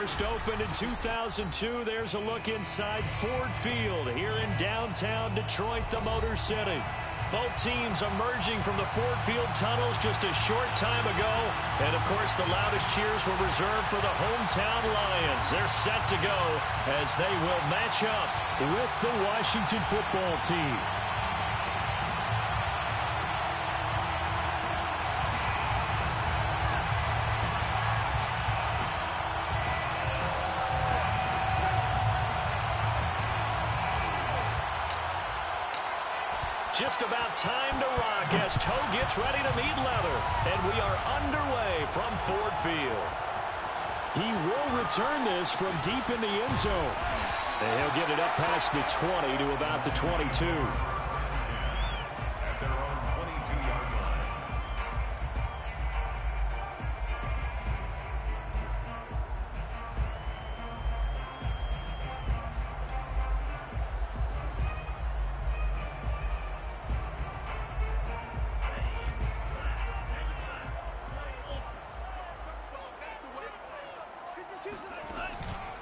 first opened in 2002. There's a look inside Ford Field here in downtown Detroit, the Motor City. Both teams emerging from the Ford Field tunnels just a short time ago. And, of course, the loudest cheers were reserved for the hometown Lions. They're set to go as they will match up with the Washington football team. Just about time to rock as Toe gets ready to meet leather. And we are underway from Ford Field. He will return this from deep in the end zone. And he'll get it up past the 20 to about the 22.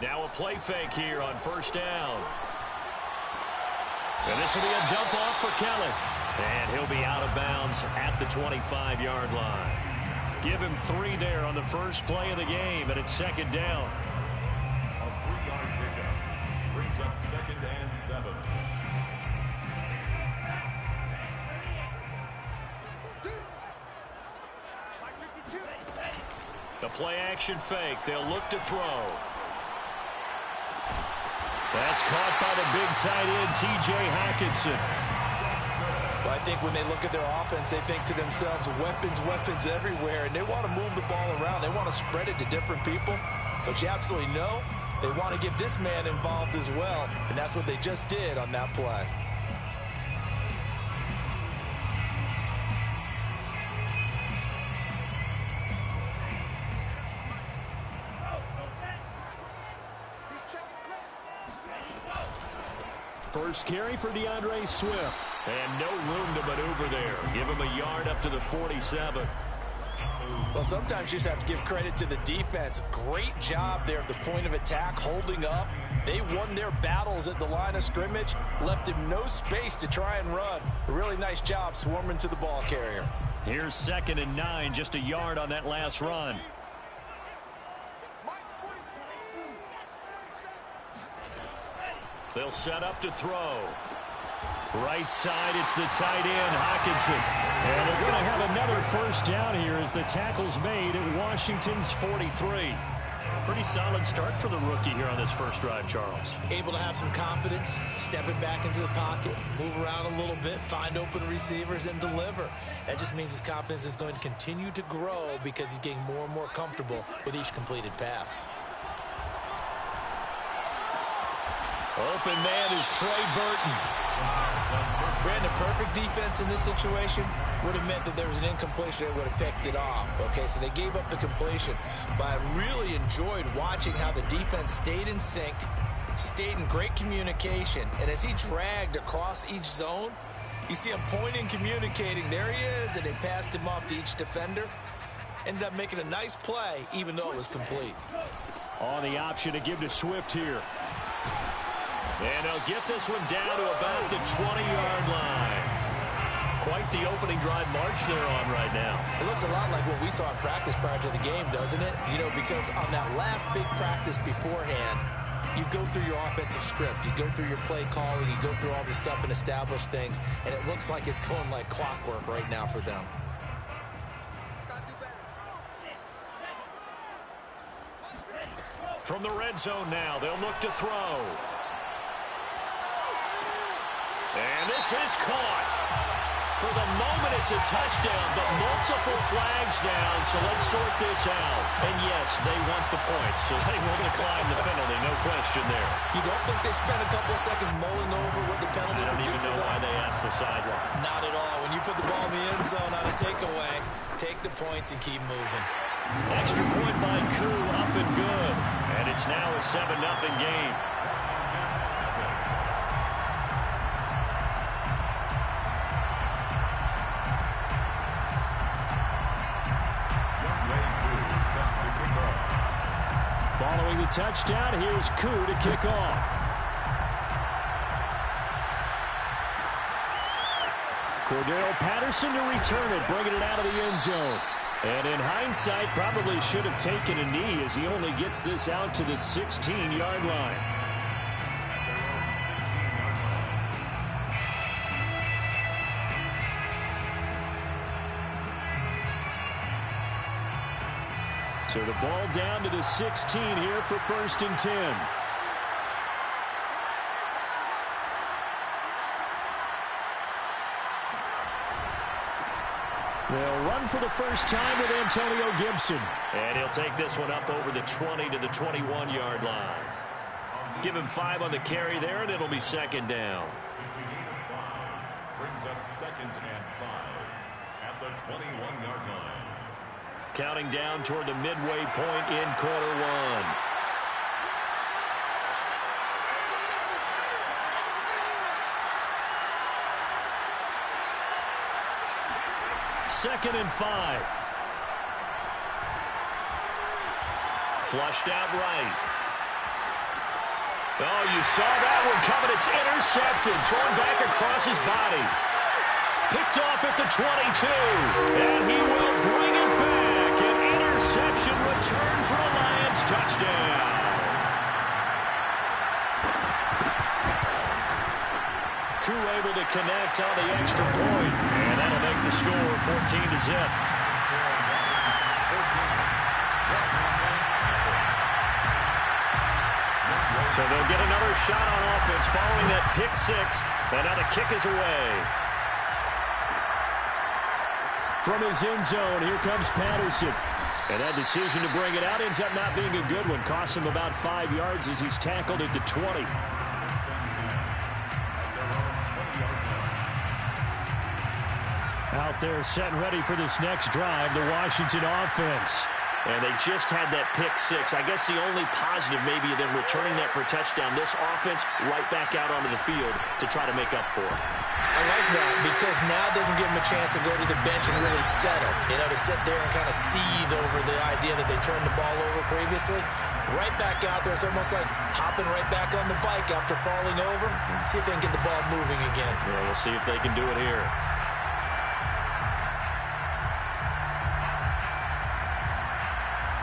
Now a play fake here on first down. And this will be a dump off for Kelly. And he'll be out of bounds at the 25-yard line. Give him 3 there on the first play of the game, and it's second down. A 3-yard pickup brings up 2nd and 7. The play action fake. They'll look to throw. That's caught by the big tight end, T.J. Hockenson. Well, I think when they look at their offense, they think to themselves, weapons, weapons everywhere, and they want to move the ball around. They want to spread it to different people. But you absolutely know they want to get this man involved as well, and that's what they just did on that play. First carry for DeAndre Swift. And no room to maneuver there. Give him a yard up to the 47. Well, sometimes you just have to give credit to the defense. Great job there at the point of attack, holding up. They won their battles at the line of scrimmage, left him no space to try and run. A really nice job swarming to the ball carrier. Here's 2nd and 9, just a yard on that last run. They'll set up to throw. Right side, it's the tight end, Hockenson. And they're going to have another first down here as the tackle's made at Washington's 43. Pretty solid start for the rookie here on this first drive, Charles. Able to have some confidence, stepping back into the pocket, move around a little bit, find open receivers, and deliver. That just means his confidence is going to continue to grow because he's getting more and more comfortable with each completed pass. Open man is Trey Burton. Brandon, perfect defense in this situation would have meant that there was an incompletion. They would have picked it off. Okay, so they gave up the completion. But I really enjoyed watching how the defense stayed in sync, stayed in great communication. And as he dragged across each zone, you see him pointing, communicating. There he is, and they passed him off to each defender. Ended up making a nice play, even though it was complete. On the option to give to Swift here. And they'll get this one down to about the 20-yard line. Quite the opening drive march they're on right now. It looks a lot like what we saw in practice prior to the game, doesn't it? You know, because on that last big practice beforehand, you go through your offensive script. You go through your play calling. You go through all this stuff and establish things. And it looks like it's going like clockwork right now for them. From the red zone now, they'll look to throw. And this is caught. For the moment, it's a touchdown, but multiple flags down, so let's sort this out. And yes, they want the points, so they will decline the penalty, no question there. You don't think they spent a couple of seconds mulling over what the penalty I don't would do even know why they asked the sideline. Not at all. When you put the ball in the end zone on a takeaway, take the points and keep moving. Extra point by Koo, up and good. And it's now a 7-0 game. Following the the touchdown. Here's Koo to kick off. Cordero Patterson to return it, bringing it out of the end zone. And in hindsight, probably should have taken a knee as he only gets this out to the 16-yard line. So the ball down to the 16 here for 1st and 10. They'll run for the first time with Antonio Gibson. And he'll take this one up over the 20 to the 21-yard line. Give him 5 on the carry there, and it'll be 2nd down. Brings up 2nd and 5 at the 21-yard line. Counting down toward the midway point in quarter 1. Second and 5. Flushed out right. Oh, you saw that one coming. It's intercepted. Thrown back across his body. Picked off at the 22. And he will bring it back. An interception return for a Lions touchdown. Koo able to connect on the extra point. And that'll make the score 14-0. So they'll get another shot on offense following that pick 6. And now the kick is away. From his end zone, here comes Patterson. And that decision to bring it out ends up not being a good one. Costs him about 5 yards as he's tackled at the 20. Out there set and ready for this next drive, the Washington offense. And they just had that pick 6. I guess the only positive maybe of them returning that for a touchdown. This offense right back out onto the field to try to make up for it. I like that because now it doesn't give them a chance to go to the bench and really settle. You know, to sit there and kind of seethe over the idea that they turned the ball over previously. Right back out there. It's almost like hopping right back on the bike after falling over. See if they can get the ball moving again. Yeah, we'll see if they can do it here.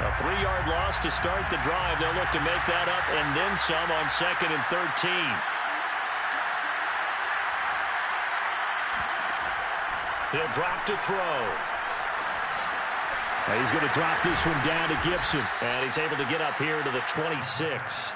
A 3-yard loss to start the drive. They'll look to make that up and then some on 2nd and 13. He'll drop to throw. Now he's going to drop this one down to Gibson. And he's able to get up here to the 26.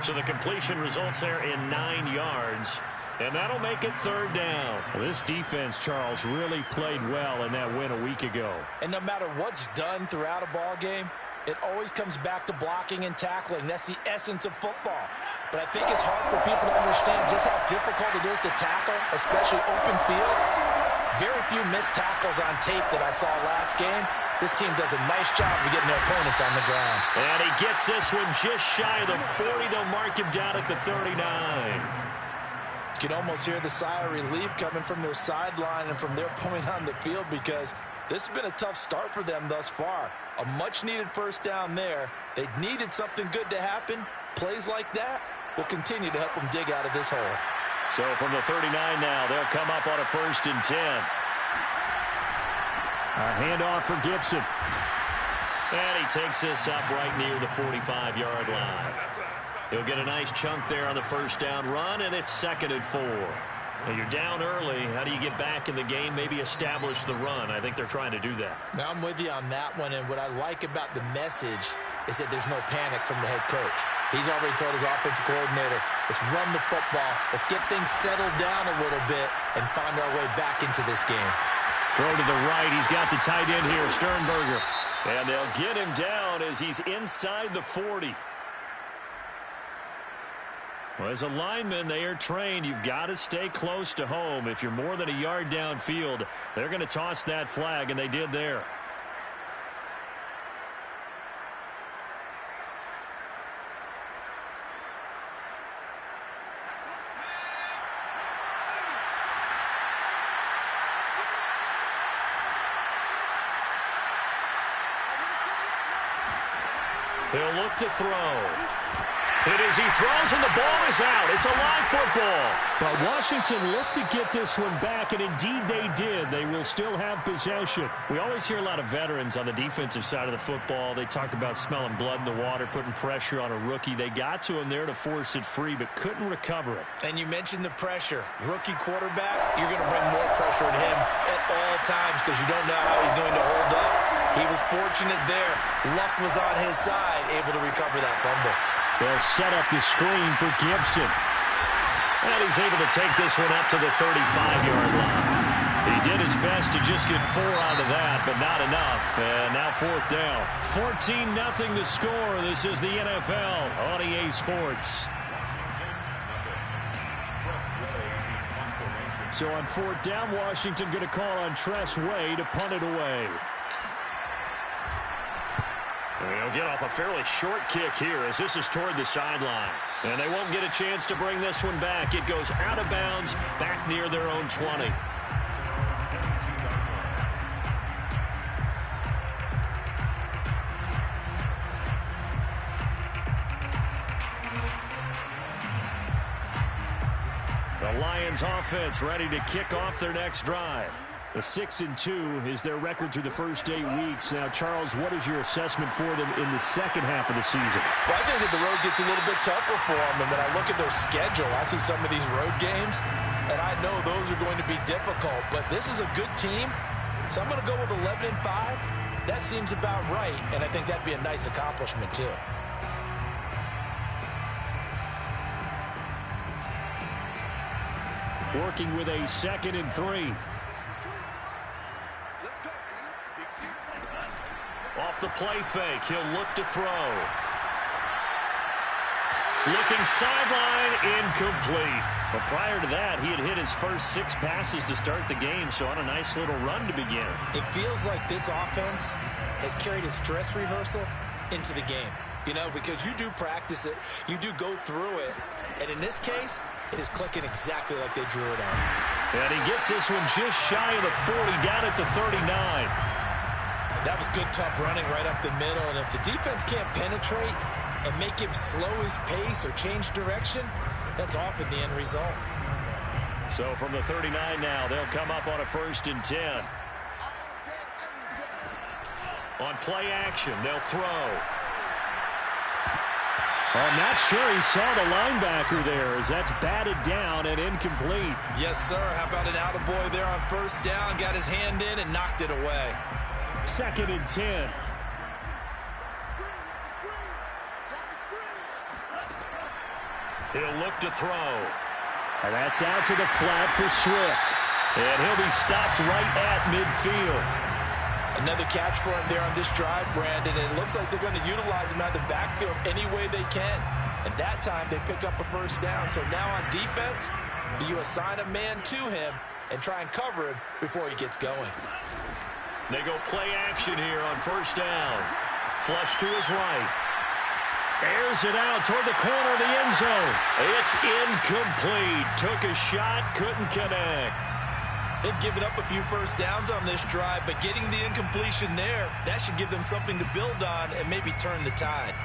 So the completion results there in 9 yards. And that'll make it 3rd down. Well, this defense, Charles, really played well in that win a week ago. And no matter what's done throughout a ball game, it always comes back to blocking and tackling. That's the essence of football. But I think it's hard for people to understand just how difficult it is to tackle, especially open field. Very few missed tackles on tape that I saw last game. This team does a nice job of getting their opponents on the ground. And he gets this one just shy of the 40. They'll mark him down at the 39. You can almost hear the sigh of relief coming from their sideline and from their point on the field because this has been a tough start for them thus far. A much-needed 1st down there. They needed something good to happen. Plays like that will continue to help them dig out of this hole. So from the 39 now, they'll come up on a 1st and 10. A handoff for Gibson. And he takes this up right near the 45-yard line. He'll get a nice chunk there on the 1st down run, and it's 2nd and 4. Now you're down early. How do you get back in the game, maybe establish the run? I think they're trying to do that. Now I'm with you on that one, and what I like about the message is that there's no panic from the head coach. He's already told his offensive coordinator, let's run the football, let's get things settled down a little bit and find our way back into this game. Throw to the right. He's got the tight end here, Sternberger. And they'll get him down as he's inside the 40. Well, as a lineman, they are trained. You've got to stay close to home. If you're more than a yard downfield, they're going to toss that flag, and they did there. They'll look to throw. And as he throws and the ball is out, it's a live football. But Washington looked to get this one back, and indeed they did. They will still have possession. We always hear a lot of veterans on the defensive side of the football. They talk about smelling blood in the water, putting pressure on a rookie. They got to him there to force it free, but couldn't recover it. And you mentioned the pressure. Rookie quarterback, you're going to bring more pressure on him at all times because you don't know how he's going to hold up. He was fortunate there. Luck was on his side, able to recover that fumble. They'll set up the screen for Gibson. And he's able to take this one up to the 35-yard line. He did his best to just get 4 out of that, but not enough. And now 4th down. 14-0 the score. This is the NFL on EA Sports. So on 4th down, Washington going to call on Tress Way to punt it away. They'll get off a fairly short kick here as this is toward the sideline. And they won't get a chance to bring this one back. It goes out of bounds back near their own 20. The Lions offense ready to kick off their next drive. The 6-2 is their record through the first 8 weeks. Now, Charles, what is your assessment for them in the second half of the season? Well, I think that the road gets a little bit tougher for them. And when I look at their schedule, I see some of these road games, and I know those are going to be difficult. But this is a good team, so I'm going to go with 11-5. That seems about right, and I think that'd be a nice accomplishment, too. Working with a 2nd and 3. Off the play fake, he'll look to throw. Looking sideline, incomplete. But prior to that, he had hit his first 6 passes to start the game, so on a nice little run to begin. It feels like this offense has carried a stress rehearsal into the game. You know, because you do practice it, you do go through it, and in this case, it is clicking exactly like they drew it on. And he gets this one just shy of the 40, down at the 39. That was good, tough running right up the middle. And if the defense can't penetrate and make him slow his pace or change direction, that's often the end result. So from the 39 now, they'll come up on a 1st and 10. On play action, they'll throw. I'm not sure he saw the linebacker there as that's batted down and incomplete. Yes, sir. How about an attaboy there on 1st down? Got his hand in and knocked it away. 2nd and 10. He'll look to throw. And that's out to the flat for Swift. And he'll be stopped right at midfield. Another catch for him there on this drive, Brandon, and it looks like they're going to utilize him out of the backfield any way they can. And that time, they pick up a 1st down. So now on defense, do you assign a man to him and try and cover him before he gets going? They go play action here on 1st down. Flush to his right. Airs it out toward the corner of the end zone. It's incomplete. Took a shot, couldn't connect. They've given up a few 1st downs on this drive, but getting the incompletion there, that should give them something to build on and maybe turn the tide.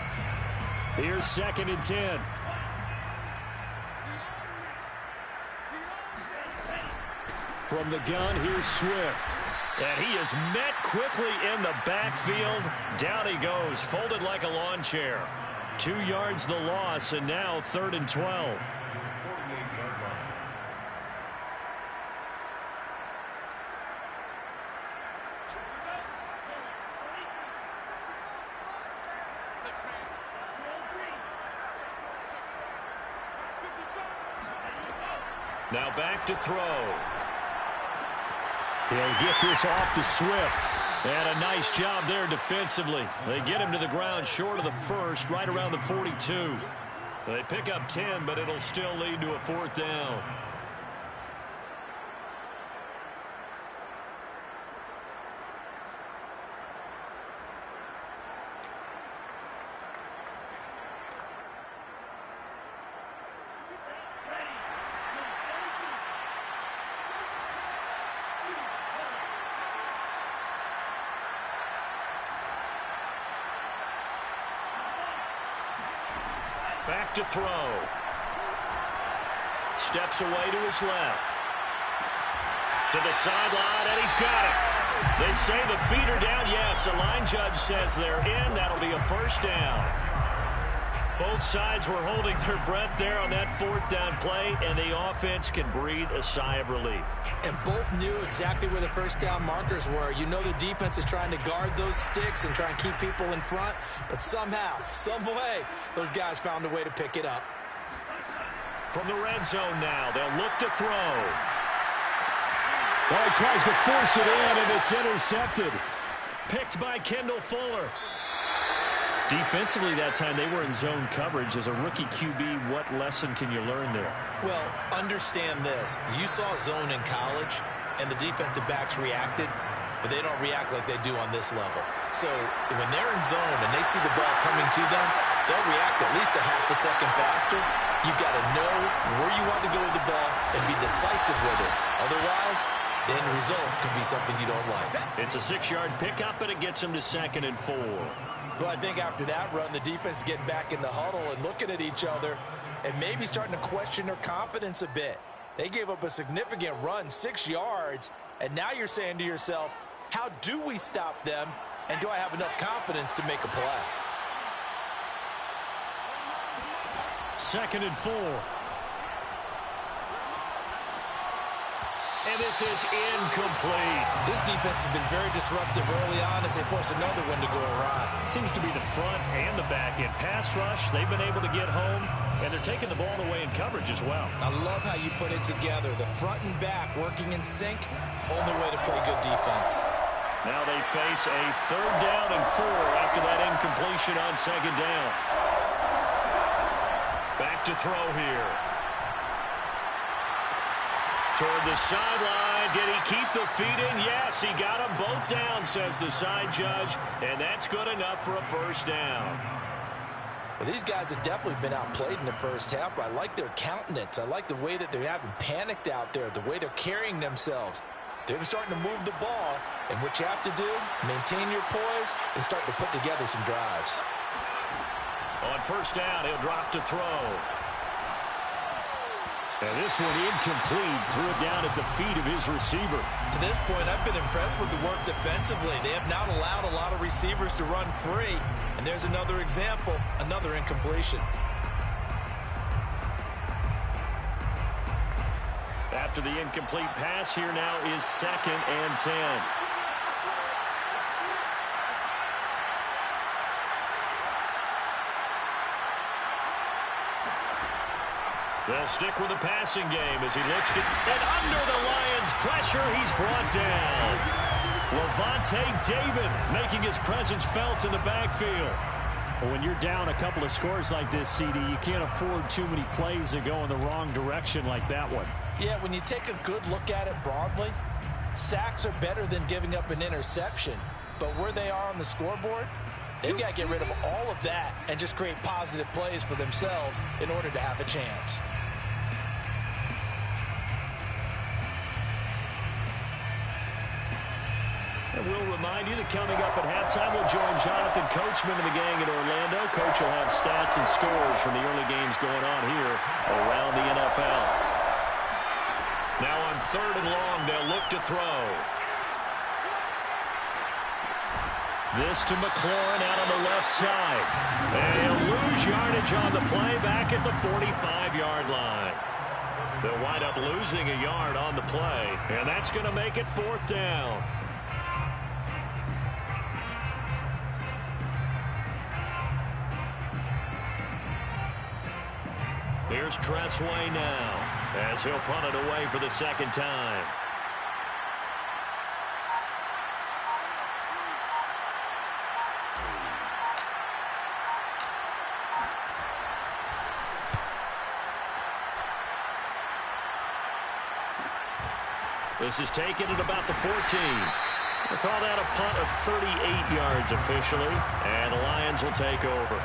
Here's 2nd and 10. From the gun, here's Swift. And he is met quickly in the backfield. Down he goes, folded like a lawn chair. 2 yards the loss, and now 3rd and 12. Now back to throw. He'll get this off to Swift. And a nice job there defensively. They get him to the ground short of the 1st, right around the 42. They pick up 10, but it'll still lead to a 4th down. back to throw. Steps away to his left. To the sideline, and he's got it. They say the feet are down. Yes, the line judge says they're in. That'll be a first down. Both sides were holding their breath there on that fourth down play, and the offense can breathe a sigh of relief. And both knew exactly where the first down markers were. You know the defense is trying to guard those sticks and try and keep people in front, but somehow, some way, those guys found a way to pick it up. From the red zone now, they'll look to throw. Well, he tries to force it in, and it's intercepted. Picked by Kendall Fuller. Defensively that time, they were in zone coverage. As a rookie QB, what lesson can you learn there? Well, understand this. You saw zone in college, and the defensive backs reacted, but they don't react like they do on this level. So when they're in zone and they see the ball coming to them, they'll react at least a half a second faster. You've got to know where you want to go with the ball and be decisive with it. Otherwise, the end result can be something you don't like. It's a 6-yard pickup, and it gets them to 2nd and 4. Well, I think after that run, the defense is getting back in the huddle and looking at each other and maybe starting to question their confidence a bit. They gave up a significant run, 6 yards, and now you're saying to yourself, how do we stop them, and do I have enough confidence to make a play? 2nd and 4. And this is incomplete. This defense has been very disruptive early on as they force another one to go awry. Seems to be the front and the back end. Pass rush, they've been able to get home, and they're taking the ball away in coverage as well. I love how you put it together. The front and back working in sync, only way to play good defense. Now they face a 3rd down and 4 after that incompletion on 2nd down. Back to throw here. Toward the sideline. Did he keep the feet in? Yes, he got them both down, says the side judge, and that's good enough for a first down. Well, these guys have definitely been outplayed in the first half. I like their countenance. I like the way that they haven't panicked out there, the way they're carrying themselves. They're starting to move the ball, and what you have to do, maintain your poise and start to put together some drives. On first down, he'll drop to throw. And this one incomplete. Threw it down at the feet of his receiver. To this point, I've been impressed with the work defensively. They have not allowed a lot of receivers to run free. And there's another example, another incompletion. After the incomplete pass, here now is 2nd and 10. They'll stick with the passing game as he looks to... And under the Lions' pressure, he's brought down. Levante David making his presence felt in the backfield. Well, when you're down a couple of scores like this, CD, you can't afford too many plays that go in the wrong direction like that one. Yeah, when you take a good look at it broadly, sacks are better than giving up an interception. But where they are on the scoreboard, they've got to get rid of all of that and just create positive plays for themselves in order to have a chance. And we'll remind you that coming up at halftime, we'll join Jonathan Coachman and the gang in Orlando. Coach will have stats and scores from the early games going on here around the NFL. Now on 3rd and long, they'll look to throw. This to McLaurin out on the left side. They'll lose yardage on the play back at the 45-yard line. They'll wind up losing a yard on the play, and that's going to make it 4th down. Here's Tressway now as he'll punt it away for the 2nd time. This is taken at about the 14. We'll call that a punt of 38 yards officially, and the Lions will take over.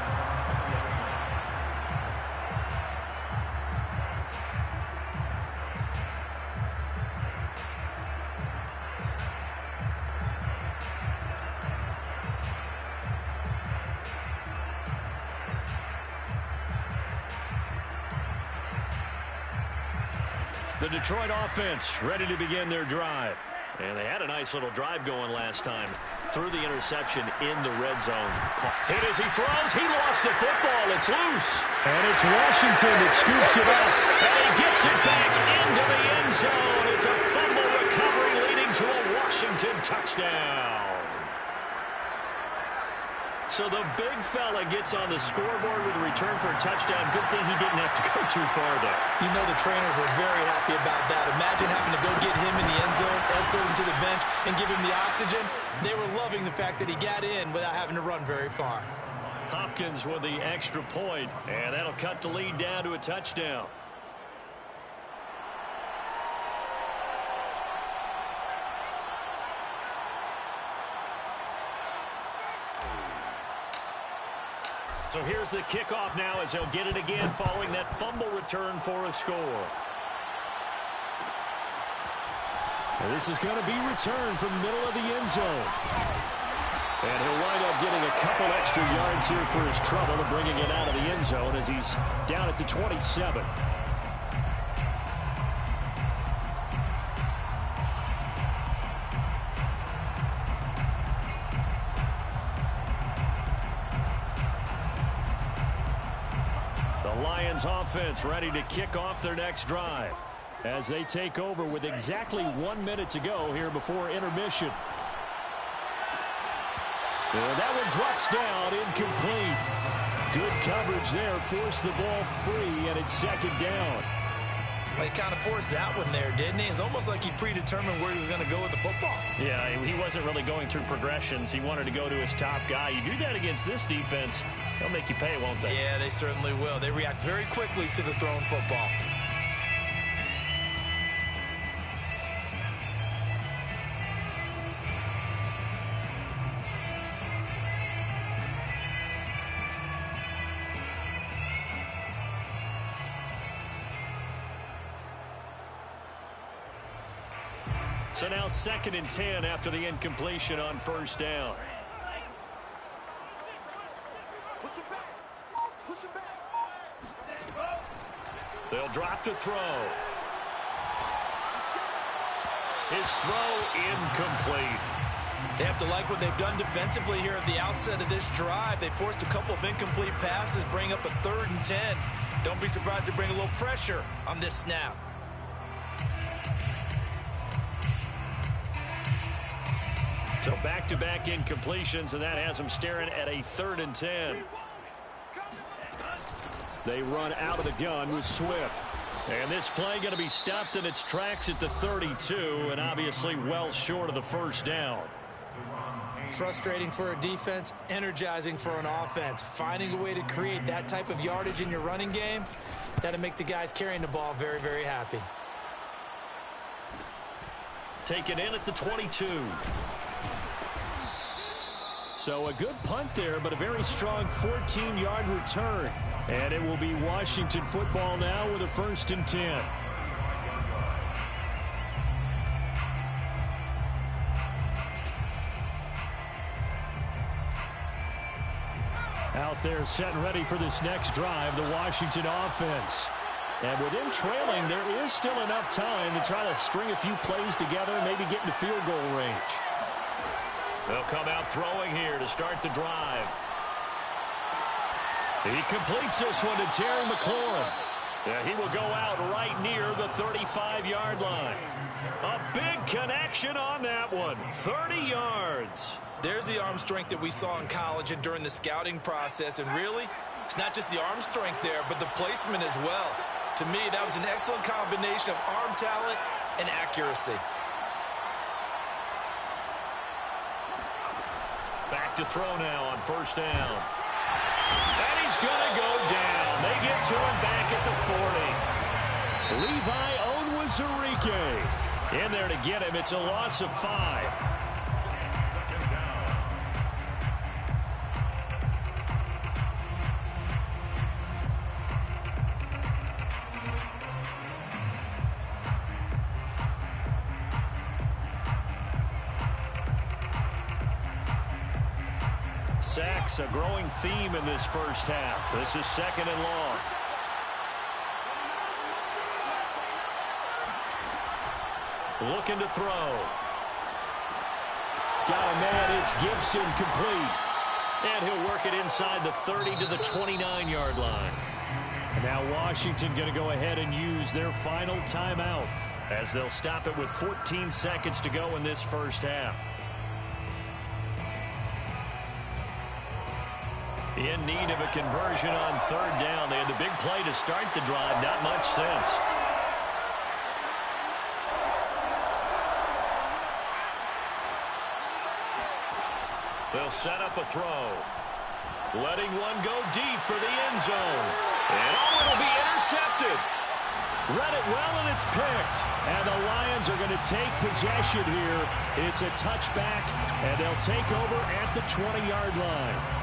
The Detroit offense ready to begin their drive. And they had a nice little drive going last time. Threw the interception in the red zone. Hit as he throws. He lost the football. It's loose. And it's Washington that scoops it up. And he gets it back into the end zone. It's a fumble recovery leading to a Washington touchdown. So the big fella gets on the scoreboard with a return for a touchdown. Good thing he didn't have to go too far there. You know the trainers were very happy about that. Imagine having to go get him in the end zone, escort him to the bench, and give him the oxygen. They were loving the fact that he got in without having to run very far. Hopkins with the extra point, and that'll cut the lead down to a touchdown. So here's the kickoff now as they'll get it again following that fumble return for a score. And this is going to be returned from the middle of the end zone. And he'll wind up getting a couple extra yards here for his trouble and bringing it out of the end zone as he's down at the 27. Lions offense ready to kick off their next drive as they take over with exactly 1 minute to go here before intermission. And that one drops down, incomplete. Good coverage there, forced the ball free, and it's second down. Well, he kind of forced that one there, didn't he? It's almost like he predetermined where he was going to go with the football. Yeah, he wasn't really going through progressions. He wanted to go to his top guy. You do that against this defense, they'll make you pay, won't they? Yeah, they certainly will. They react very quickly to the thrown football. So now 2nd and 10 after the incompletion on first down. They'll drop to throw. His throw incomplete. They have to like what they've done defensively here at the outset of this drive. They forced a couple of incomplete passes, bring up a 3rd and 10. Don't be surprised to bring a little pressure on this snap. So back-to-back incompletions, and that has them staring at a 3rd and 10. They run out of the gun with Swift. And this play going to be stopped in its tracks at the 32, and obviously well short of the first down. Frustrating for a defense, energizing for an offense. Finding a way to create that type of yardage in your running game, that'll make the guys carrying the ball very, very happy. Taken in at the 22. So a good punt there, but a very strong 14-yard return. And it will be Washington football now with a 1st and 10. Out there set and ready for this next drive, the Washington offense. And with them trailing, there is still enough time to try to string a few plays together and maybe get into field goal range. They'll come out throwing here to start the drive. He completes this one to Terry McLaurin. Yeah, he will go out right near the 35-yard line. A big connection on that one. 30 yards. There's the arm strength that we saw in college and during the scouting process. And really, it's not just the arm strength there, but the placement as well. To me, that was an excellent combination of arm talent and accuracy. Back to throw now on first down. And he's going to go down. They get to him back at the 40. Levi Onwuzurike in there to get him. It's a loss of 5. Sacks, a growing theme in this first half. This is 2nd and long. Looking to throw. Got a man. It's Gibson, complete. And he'll work it inside the 30 to the 29-yard line. And now Washington going to go ahead and use their final timeout as they'll stop it with 14 seconds to go in this first half. In need of a conversion on third down. They had the big play to start the drive. Not much sense. They'll set up a throw. Letting one go deep for the end zone. And it'll be intercepted. Read it well, and it's picked. And the Lions are going to take possession here. It's a touchback, and they'll take over at the 20-yard line.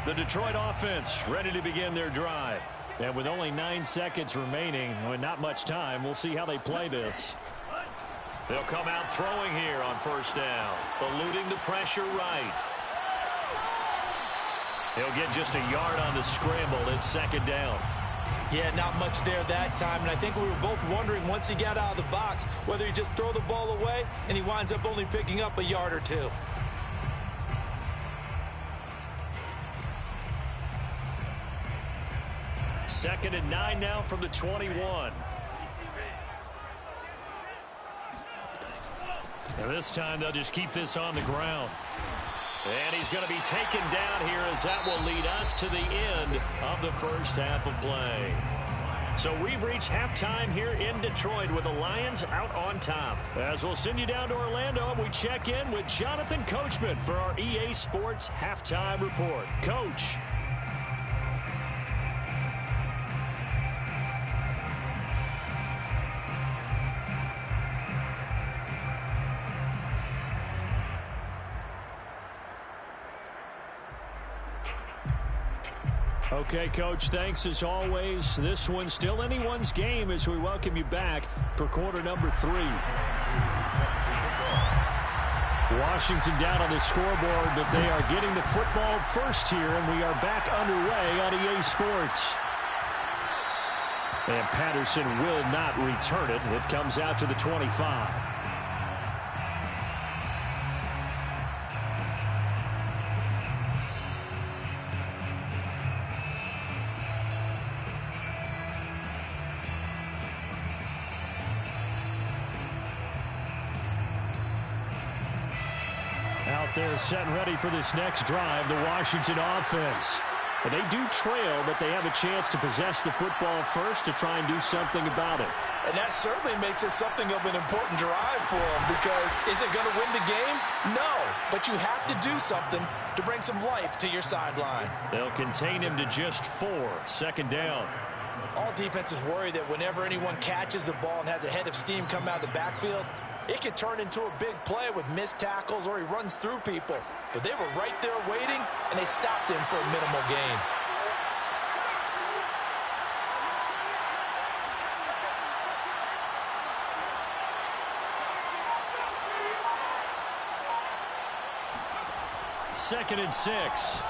The Detroit offense ready to begin their drive. And with only 9 seconds remaining, with not much time, we'll see how they play this. They'll come out throwing here on first down, eluding the pressure right. He'll get just a yard on the scramble. It's second down. Yeah, not much there that time, and I think we were both wondering once he got out of the box whether he just throw the ball away and he winds up only picking up a yard or two. Second and 9 now from the 21. And this time they'll just keep this on the ground. And he's going to be taken down here as that will lead us to the end of the first half of play. So we've reached halftime here in Detroit with the Lions out on top. As we'll send you down to Orlando, and we check in with Jonathan Coachman for our EA Sports Halftime Report. Coach. Okay, Coach, thanks as always. This one's still anyone's game as we welcome you back for quarter number 3. Washington down on the scoreboard, but they are getting the football first here, and we are back underway on EA Sports. And Patterson will not return it. It comes out to the 25. Out there set and ready for this next drive, the Washington offense. And they do trail, but they have a chance to possess the football first to try and do something about it. And that certainly makes it something of an important drive for them, because is it going to win the game? No, but you have to do something to bring some life to your sideline. They'll contain him to just 4, second down. All defenses worry that whenever anyone catches the ball and has a head of steam come out of the backfield, it could turn into a big play with missed tackles or he runs through people. But they were right there waiting, and they stopped him for a minimal gain. Second and 6.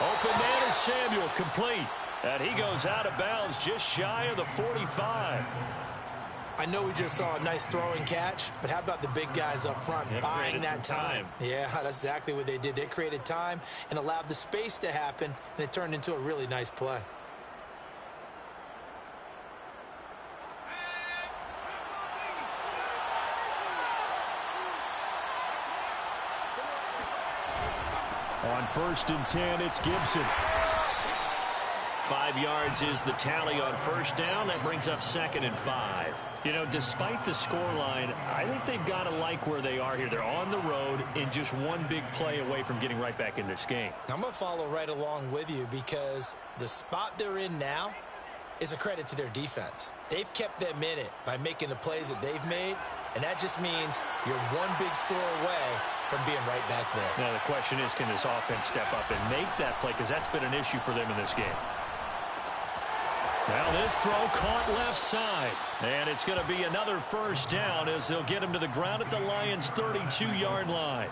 Open man is Samuel, complete. And he goes out of bounds just shy of the 45. I know we just saw a nice throwing catch, but how about the big guys up front buying that time? Yeah, that's exactly what they did. They created time and allowed the space to happen, and it turned into a really nice play. On first and 10, it's Gibson. 5 yards is the tally on first down. That brings up second and 5. You know, despite the scoreline, I think they've got to like where they are here. They're on the road and just one big play away from getting right back in this game. I'm going to follow right along with you, because the spot they're in now is a credit to their defense. They've kept them in it by making the plays that they've made, and that just means you're one big score away from being right back there. Now, the question is, can this offense step up and make that play? Because that's been an issue for them in this game. Now this throw caught left side. And it's going to be another first down as they'll get him to the ground at the Lions' 32-yard line.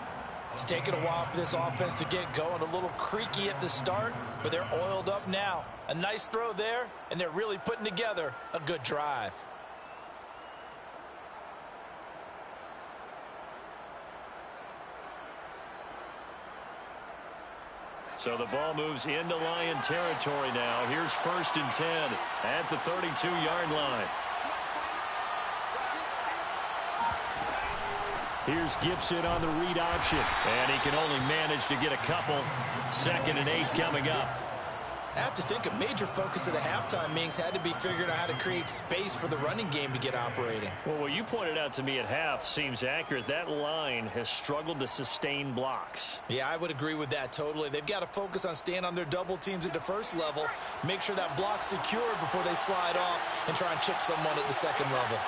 It's taken a while for this offense to get going. A little creaky at the start, but they're oiled up now. A nice throw there, and they're really putting together a good drive. So the ball moves into Lion territory now. Here's 1st and 10 at the 32-yard line. Here's Gibson on the read option. And he can only manage to get a couple. 2nd and 8 coming up. I have to think a major focus of the halftime meetings had to be figuring out how to create space for the running game to get operating. Well, what you pointed out to me at half seems accurate. That line has struggled to sustain blocks. Yeah, I would agree with that totally. They've got to focus on staying on their double teams at the first level, make sure that block's secure before they slide off and try and chip someone at the second level.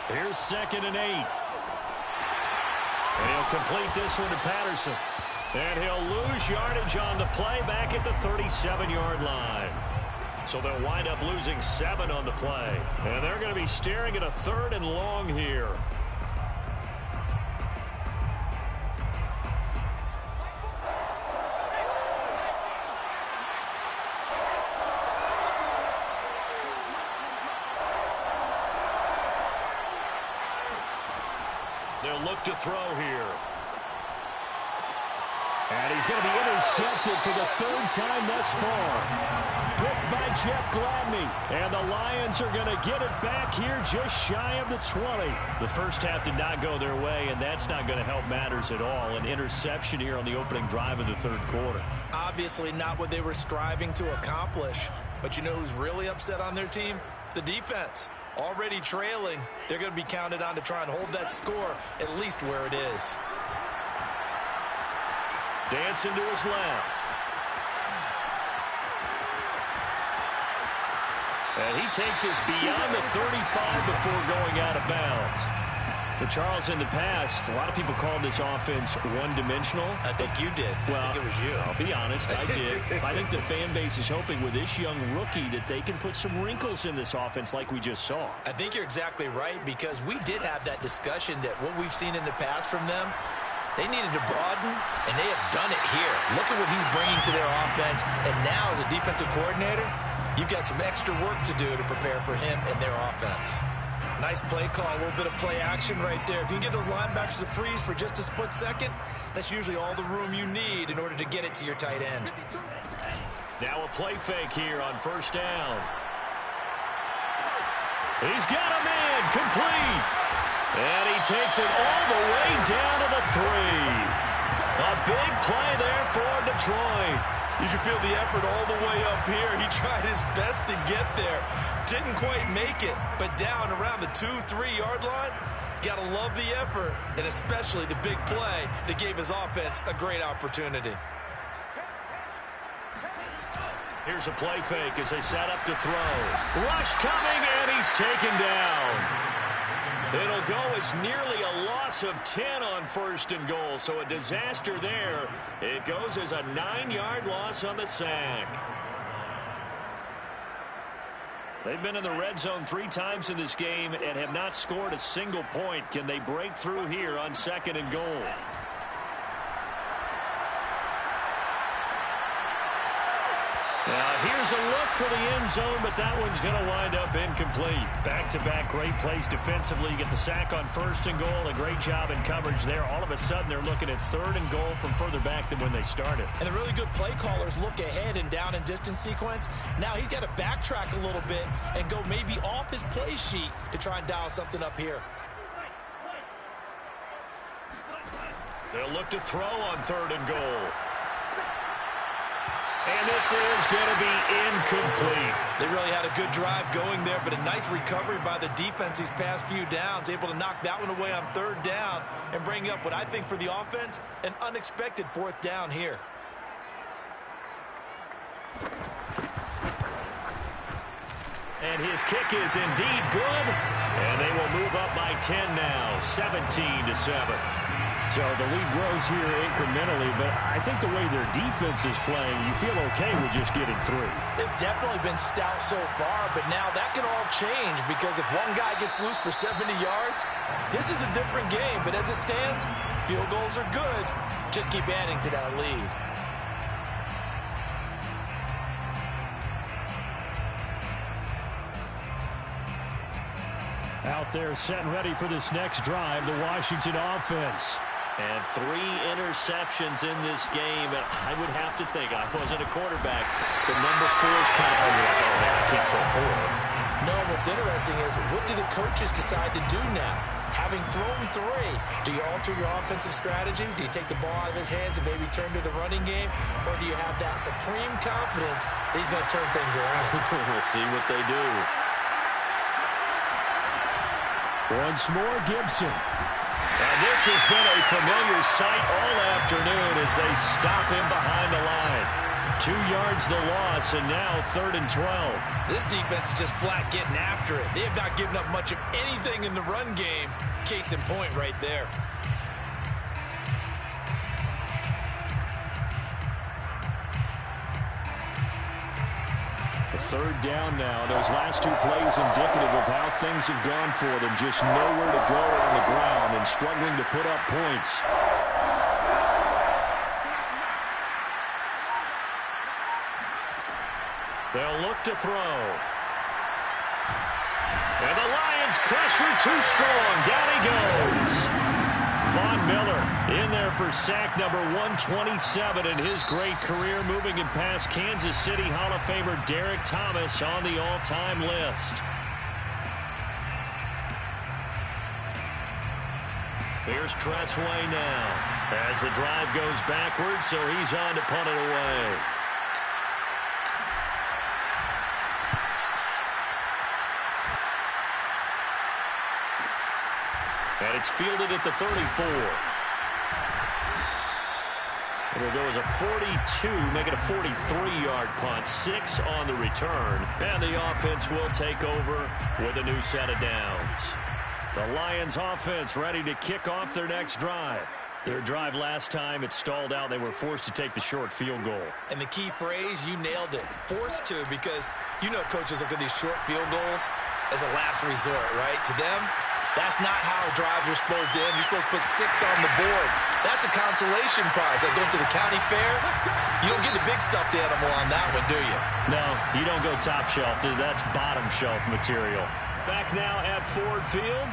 Here's 2nd and 8. And he'll complete this one to Patterson. And he'll lose yardage on the play back at the 37-yard line. So they'll wind up losing 7 on the play. And they're going to be staring at a 3rd and long here. They'll look to throw here. And he's going to be intercepted for the 3rd time thus far. Picked by Jeff Gladney. And the Lions are going to get it back here just shy of the 20. The first half did not go their way, and that's not going to help matters at all. An interception here on the opening drive of the 3rd quarter. Obviously not what they were striving to accomplish. But you know who's really upset on their team? The defense. Already trailing, they're going to be counted on to try and hold that score at least where it is. Dancing to his left. And he takes us beyond the 35 before going out of bounds. But Charles, in the past, a lot of people called this offense one-dimensional. I think you did. Well, I think it was you. I'll be honest, I did. I think the fan base is hoping with this young rookie that they can put some wrinkles in this offense like we just saw. I think you're exactly right, because we did have that discussion that what we've seen in the past from them, they needed to broaden, and they have done it here. Look at what he's bringing to their offense, and now as a defensive coordinator, you've got some extra work to do to prepare for him and their offense. Nice play call, a little bit of play action right there. If you can get those linebackers to freeze for just a split second, that's usually all the room you need in order to get it to your tight end. Now a play fake here on 1st down. He's got a man, complete. And he takes it all the way down to the 3. A big play there for Detroit. You can feel the effort all the way up here. He tried his best to get there. Didn't quite make it, but down around the 2-3 yard line, got to love the effort, and especially the big play that gave his offense a great opportunity. Here's a play fake as they set up to throw. Rush coming, and he's taken down. It'll go as nearly a loss of 10 on 1st and goal, so a disaster there. It goes as a 9-yard loss on the sack. They've been in the red zone 3 times in this game and have not scored a single point. Can they break through here on 2nd and goal? Now, here's a look for the end zone, but that one's going to wind up incomplete. Back-to-back great plays defensively. You get the sack on 1st and goal. A great job in coverage there. All of a sudden, they're looking at 3rd and goal from further back than when they started. And the really good play callers look ahead and down and distance sequence. Now he's got to backtrack a little bit and go maybe off his play sheet to try and dial something up here. They'll look to throw on 3rd and goal. And this is going to be incomplete. They really had a good drive going there, but a nice recovery by the defense these past few downs, able to knock that one away on 3rd down and bring up what I think for the offense, an unexpected 4th down here. And his kick is indeed good. And they will move up by 10 now, 17-7. So the lead grows here incrementally, but I think the way their defense is playing, you feel okay with just getting 3. They've definitely been stout so far, but now that can all change because if one guy gets loose for 70 yards, this is a different game. But as it stands, field goals are good. Just keep adding to that lead. Out there set and ready for this next drive, the Washington offense. And 3 interceptions in this game. And I would have to think, I wasn't a quarterback, the number 4 is kind of hard to like, oh, man, I can't throw 4. No, what's interesting is what do the coaches decide to do now? Having thrown 3, do you alter your offensive strategy? Do you take the ball out of his hands and maybe turn to the running game? Or do you have that supreme confidence that he's going to turn things around? We'll see what they do. Once more, Gibson. And this has been a familiar sight all afternoon as they stop him behind the line. 2 yards the loss, and now 3rd and 12. This defense is just flat getting after it. They have not given up much of anything in the run game. Case in point right there. A 3rd down now. Those last 2 plays indicative of how things have gone for them. Just nowhere to go on the ground and struggling to put up points. They'll look to throw. And the Lions pressure too strong. Down he goes. Von Miller in there for sack number 127 in his great career, moving it past Kansas City Hall of Famer Derek Thomas on the all-time list. Here's Tressway now as the drive goes backwards, so he's on to punt it away. And it's fielded at the 34. It'll go as a 42, make it a 43-yard punt. 6 on the return. And the offense will take over with a new set of downs. The Lions offense ready to kick off their next drive. Their drive last time, it stalled out. They were forced to take the short field goal. And the key phrase, you nailed it. Forced to, because you know coaches look at these short field goals as a last resort, right? To them, that's not how drives are supposed to end. You're supposed to put 6 on the board. That's a consolation prize. Like going to the county fair, you don't get the big stuffed animal on that one, do you? No, you don't go top shelf. That's bottom shelf material. Back now at Ford Field.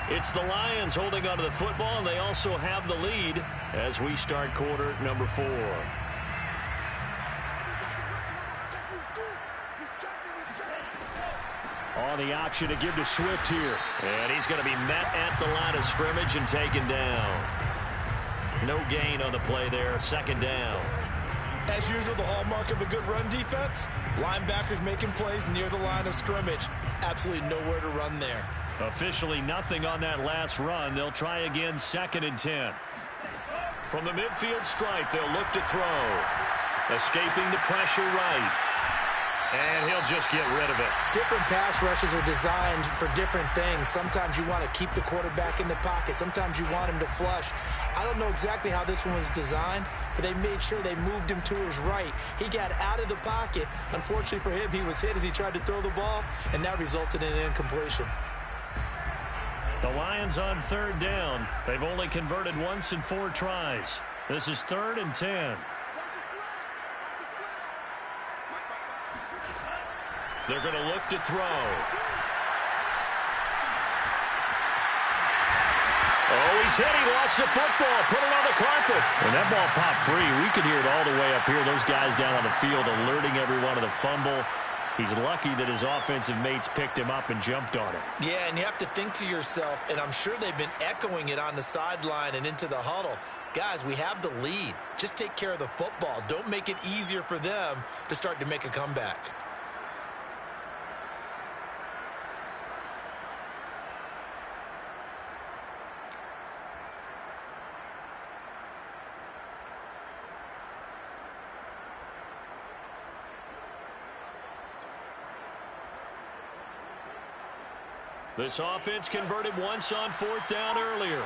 It's the Lions holding onto the football, and they also have the lead as we start quarter number 4. On the option to give to Swift here. And he's going to be met at the line of scrimmage and taken down. No gain on the play there. 2nd down. As usual, the hallmark of a good run defense, linebackers making plays near the line of scrimmage. Absolutely nowhere to run there. Officially nothing on that last run. They'll try again, 2nd and 10. From the midfield stripe, they'll look to throw. Escaping the pressure right. And he'll just get rid of it. Different pass rushes are designed for different things. Sometimes you want to keep the quarterback in the pocket. Sometimes you want him to flush. I don't know exactly how this one was designed, but they made sure they moved him to his right. He got out of the pocket. Unfortunately for him, he was hit as he tried to throw the ball, and that resulted in an incompletion. The Lions on 3rd down. They've only converted once in 4 tries. This is 3rd and 10. They're going to look to throw. Oh, he's hit. He lost the football. Put it on the carpet. When that ball popped free, we could hear it all the way up here. Those guys down on the field alerting everyone of the fumble. He's lucky that his offensive mates picked him up and jumped on it. Yeah, and you have to think to yourself, and I'm sure they've been echoing it on the sideline and into the huddle. Guys, we have the lead. Just take care of the football. Don't make it easier for them to start to make a comeback. This offense converted once on 4th down earlier.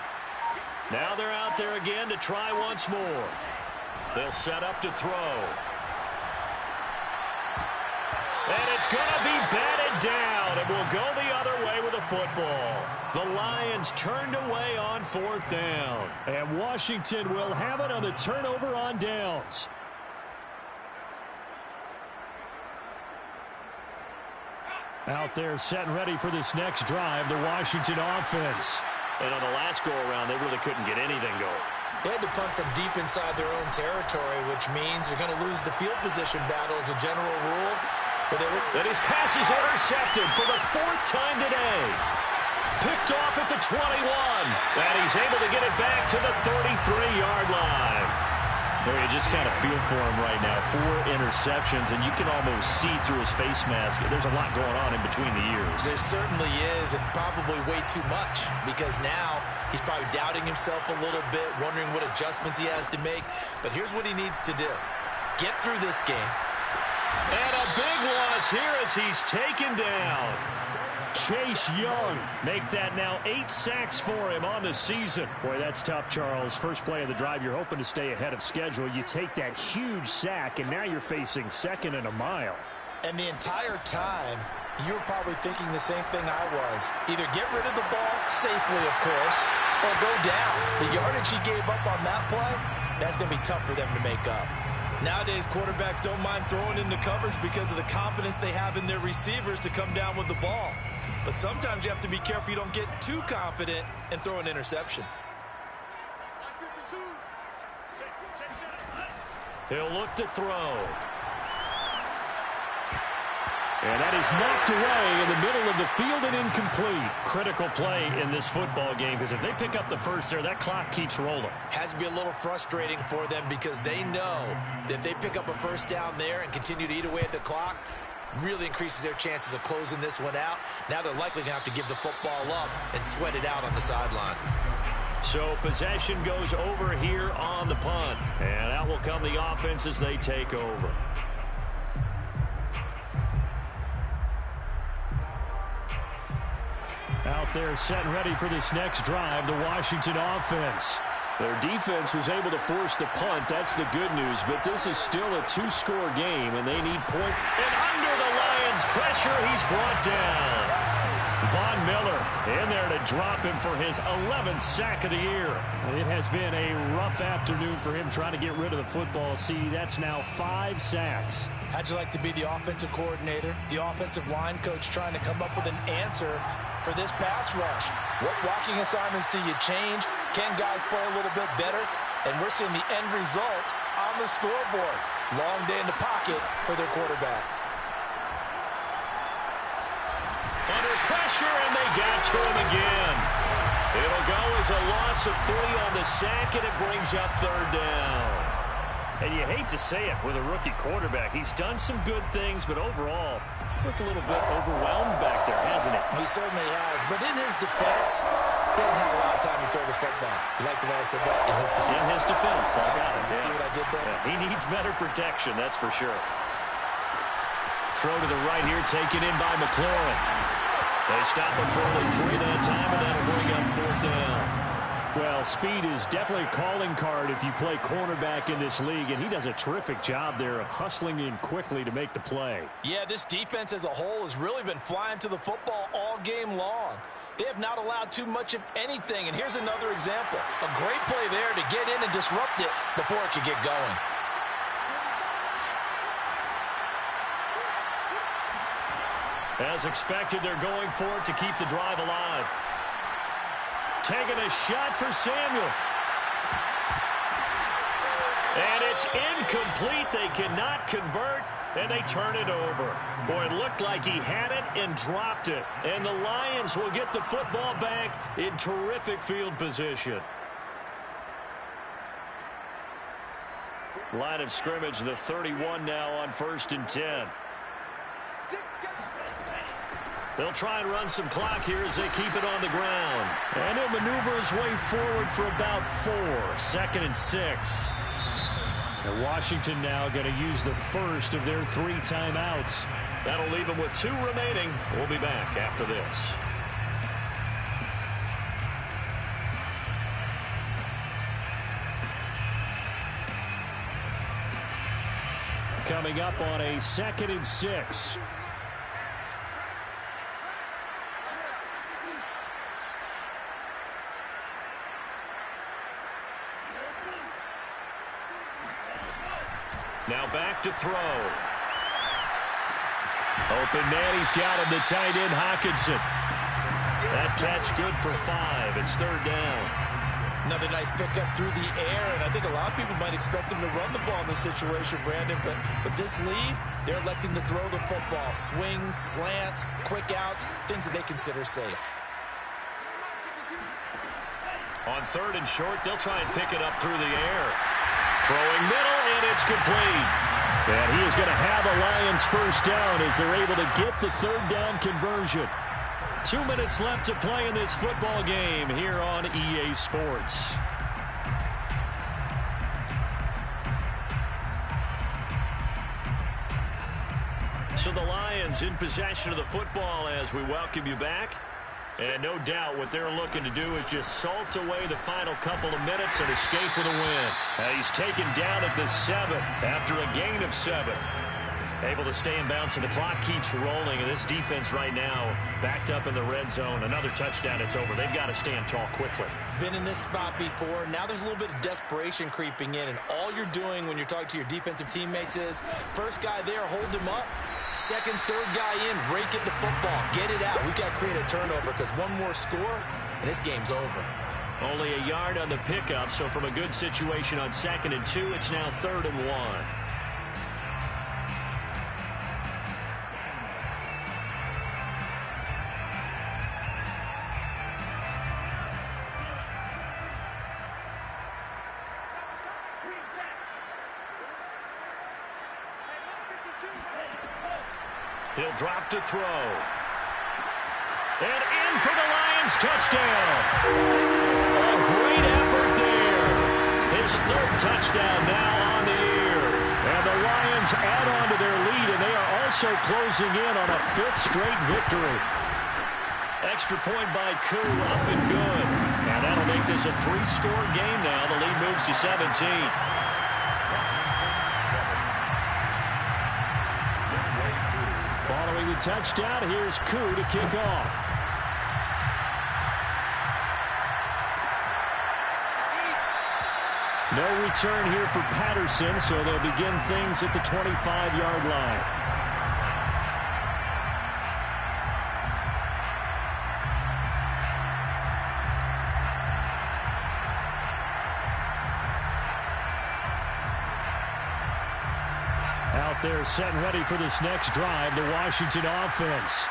Now they're out there again to try once more. They'll set up to throw. And it's going to be batted down, and will go the other way with a football. The Lions turned away on 4th down. And Washington will have it on the turnover on downs. Out there set and ready for this next drive, the Washington offense. And on the last go-around, they really couldn't get anything going. They had to punt from deep inside their own territory, which means they're going to lose the field position battle as a general rule. And his pass is intercepted for the 4th time today. Picked off at the 21. And he's able to get it back to the 33-yard line. Well, you just kind of feel for him right now. 4 interceptions, and you can almost see through his face mask. There's a lot going on in between the ears. There certainly is, and probably way too much, because now he's probably doubting himself a little bit, wondering what adjustments he has to make. But here's what he needs to do. Get through this game. And a big loss here as he's taken down. Chase Young make that now 8 sacks for him on the season. Boy, that's tough, Charles. First play of the drive, you're hoping to stay ahead of schedule. You take that huge sack, and now you're facing 2nd and a mile. And the entire time, you were probably thinking the same thing I was. Either get rid of the ball safely, of course, or go down. The yardage he gave up on that play, that's going to be tough for them to make up. Nowadays, quarterbacks don't mind throwing into coverage because of the confidence they have in their receivers to come down with the ball. But sometimes you have to be careful you don't get too confident and throw an interception. He'll look to throw. And that is knocked away in the middle of the field and incomplete. Critical play in this football game, because if they pick up the first there, that clock keeps rolling. Has to be a little frustrating for them because they know that if they pick up a first down there and continue to eat away at the clock, really increases their chances of closing this one out. Now they're likely going to have to give the football up and sweat it out on the sideline. So possession goes over here on the punt. And out will come the offense as they take over. Out there set and ready for this next drive, the Washington offense. Their defense was able to force the punt. That's the good news. But this is still a 2-score game, and they need point. And under the Lions' pressure, he's brought down. Von Miller in there to drop him for his 11th sack of the year. It has been a rough afternoon for him trying to get rid of the football. See, that's now 5 sacks. How'd you like to be the offensive coordinator, the offensive line coach trying to come up with an answer for this pass rush? What blocking assignments do you change? Can guys play a little bit better? And we're seeing the end result on the scoreboard. Long day in the pocket for their quarterback. Under pressure, and they got to him again. It'll go as a loss of 3 on the sack, and it brings up 3rd down. And you hate to say it with a rookie quarterback. He's done some good things, but overall, looked a little bit overwhelmed back there, hasn't he? He certainly has. But in his defense, he didn't have a lot of time to throw the football. You like the way I said that? In his defense. In his defense. I got it. You see what I did there? Yeah, he needs better protection, that's for sure. Throw to the right here, taken in by McLaurin. They stop him for only 3 that time, and that'll bring up 4th down. Well, speed is definitely a calling card if you play cornerback in this league, and he does a terrific job there of hustling in quickly to make the play. Yeah, this defense as a whole has really been flying to the football all game long. They have not allowed too much of anything, and here's another example. A great play there to get in and disrupt it before it could get going. As expected, they're going for it to keep the drive alive. Taking a shot for Samuel. And it's incomplete. They cannot convert, and they turn it over. Boy, it looked like he had it and dropped it. And the Lions will get the football back in terrific field position. Line of scrimmage, the 31 now on 1st and 10. They'll try and run some clock here as they keep it on the ground. And he'll maneuver his way forward for about 4. 2nd and 6. And Washington now going to use the first of their 3 timeouts. That'll leave them with 2 remaining. We'll be back after this. coming up on a 2nd and 6. Now back to throw. Open man, he's got him, the tight end, Hawkinson. That catch good for 5. It's 3rd down. Another nice pickup through the air, and I think a lot of people might expect him to run the ball in this situation, Brandon, but this lead, they're electing to throw the football. Swings, slants, quick outs, things that they consider safe. On 3rd and short, they'll try and pick it up through the air. Throwing middle, and it's complete. And he is going to have the Lions first down as they're able to get the 3rd down conversion. 2 minutes left to play in this football game here on EA Sports. So the Lions in possession of the football as we welcome you back. And no doubt what they're looking to do is just salt away the final couple of minutes and escape with a win. He's taken down at the 7 after a gain of 7. Able to stay in bounds, and the clock keeps rolling. And this defense right now backed up in the red zone. Another touchdown, it's over. They've got to stand tall quickly. Been in this spot before. Now there's a little bit of desperation creeping in. And all you're doing when you're talking to your defensive teammates is, first guy there, hold him up. Second, third guy in, rake at the football. Get it out. We've got to create a turnover because one more score, and this game's over. Only a yard on the pickup, so from a good situation on 2nd and 2, it's now 3rd and 1. He'll drop to throw. And in for the Lions, touchdown. A great effort there. His 3rd touchdown now on the year. And the Lions add on to their lead, and they are also closing in on a 5th straight victory. Extra point by Koo, up and good. Now that'll make this a 3-score game now. The lead moves to 17. Following the touchdown, here's Koo to kick off. No return here for Patterson, so they'll begin things at the 25-yard line. Out there set and ready for this next drive, the Washington offense.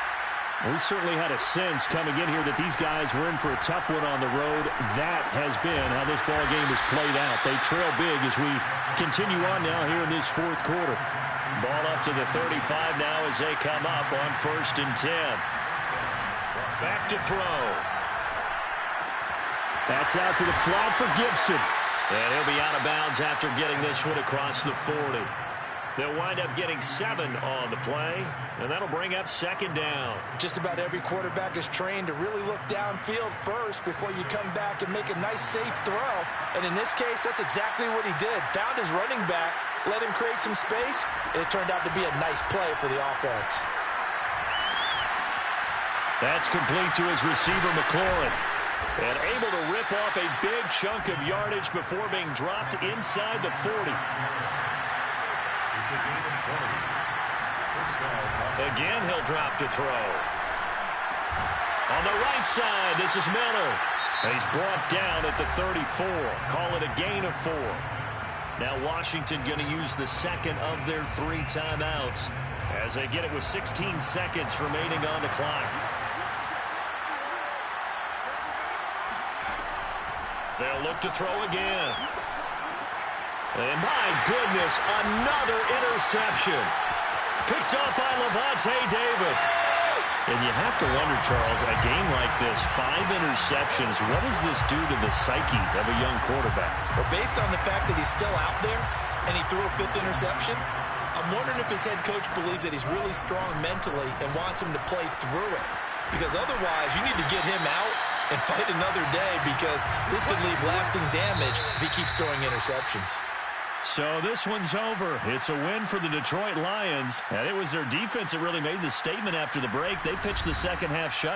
We certainly had a sense coming in here that these guys were in for a tough one on the road. That has been how this ball game has played out. They trail big as we continue on now here in this 4th quarter. Ball up to the 35 now as they come up on 1st and 10. Back to throw. That's out to the flat for Gibson. And he'll be out of bounds after getting this one across the 40. They'll wind up getting 7 on the play, and that'll bring up 2nd down. Just about every quarterback is trained to really look downfield first before you come back and make a nice, safe throw. And in this case, that's exactly what he did. Found his running back, let him create some space, and it turned out to be a nice play for the offense. That's complete to his receiver, McLaurin. And able to rip off a big chunk of yardage before being dropped inside the 40. Again, he'll drop to throw. On the right side, this is Miller. He's brought down at the 34. Call it a gain of 4. Now Washington going to use the 2nd of their 3 timeouts as they get it with 16 seconds remaining on the clock. They'll look to throw again. And my goodness, another interception. Picked up by Levante David. And you have to wonder, Charles, a game like this, 5 interceptions, what does this do to the psyche of a young quarterback? Well, based on the fact that he's still out there and he threw a 5th interception, I'm wondering if his head coach believes that he's really strong mentally and wants him to play through it. Because otherwise, you need to get him out and fight another day because this could leave lasting damage if he keeps throwing interceptions. So this one's over. It's a win for the Detroit Lions, and it was their defense that really made the statement after the break. They pitched the second half shutout.